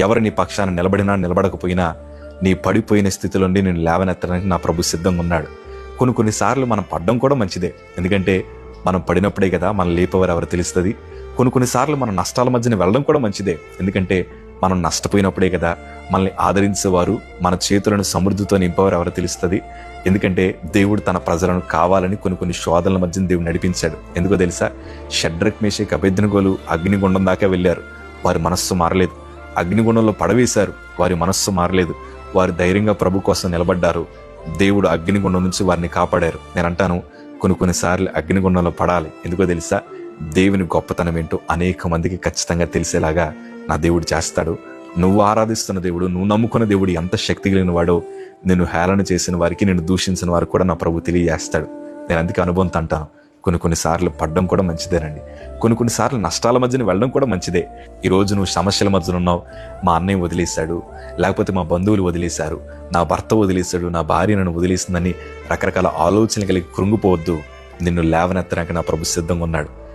ఎవరు నీ పక్షాన నిలబడినా నిలబడకపోయినా నీ పడిపోయిన స్థితిలో నుండి నేను లేవనెత్తడానికి నా ప్రభు సిద్ధంగా ఉన్నాడు. కొన్నిసార్లు మనం పడ్డం కూడా మంచిదే, ఎందుకంటే మనం పడినప్పుడే కదా మనం లేపేవారు ఎవరు తెలుస్తుంది. కొన్నిసార్లు మనం నష్టాల మధ్యన వెళ్ళడం కూడా మంచిదే, ఎందుకంటే మనం నష్టపోయినప్పుడే కదా మనల్ని ఆదరించేవారు, మన చేతులను సమృద్ధితో నింపేవారు ఎవరు తెలుస్తుంది. ఎందుకంటే దేవుడు తన ప్రజలను కావాలని కొన్ని శోధనల మధ్యన దేవుడు నడిపించాడు. ఎందుకో తెలుసా? షడ్రక్ మేషక్ అబేద్నెగోలు అగ్నిగుండం దాకా వెళ్ళారు, వారి మనస్సు మారలేదు. అగ్నిగుండంలో పడవేశారు, వారి మనస్సు మారలేదు. వారు ధైర్యంగా ప్రభు కోసం నిలబడ్డారు. దేవుడు అగ్నిగుండం నుంచి వారిని కాపాడారు. నేను అంటాను, కొన్నిసార్లు అగ్నిగుండంలో పడాలి. ఎందుకో తెలుసా? దేవుని గొప్పతనం ఏంటో అనేక మందికి ఖచ్చితంగా తెలిసేలాగా నా దేవుడు చేస్తాడు. నువ్వు ఆరాధిస్తున్న దేవుడు, నువ్వు నమ్ముకున్న దేవుడు ఎంత శక్తి కలిగిన వాడో నిన్ను హేళన చేసిన వారికి, నిన్ను దూషించిన వారికి కూడా నా ప్రభు తెలియజేస్తాడు. నేను అందుకే అనుభవంతో అంటాను, కొన్నిసార్లు పడ్డం కూడా మంచిదేనండి. కొన్నిసార్లు నష్టాల మధ్యన వెళ్ళడం కూడా మంచిదే. ఈరోజు నువ్వు సమస్యల మధ్యన ఉన్నావు, మా అన్నయ్య వదిలేశాడు, లేకపోతే మా బంధువులు వదిలేశారు, నా భర్త వదిలేశాడు, నా భార్య నన్ను వదిలేసిందని రకరకాల ఆలోచనలు కలిగి కృంగిపోవద్దు. నిన్ను లేవనెత్తడానికి నా ప్రభు సిద్ధంగా ఉన్నాడు.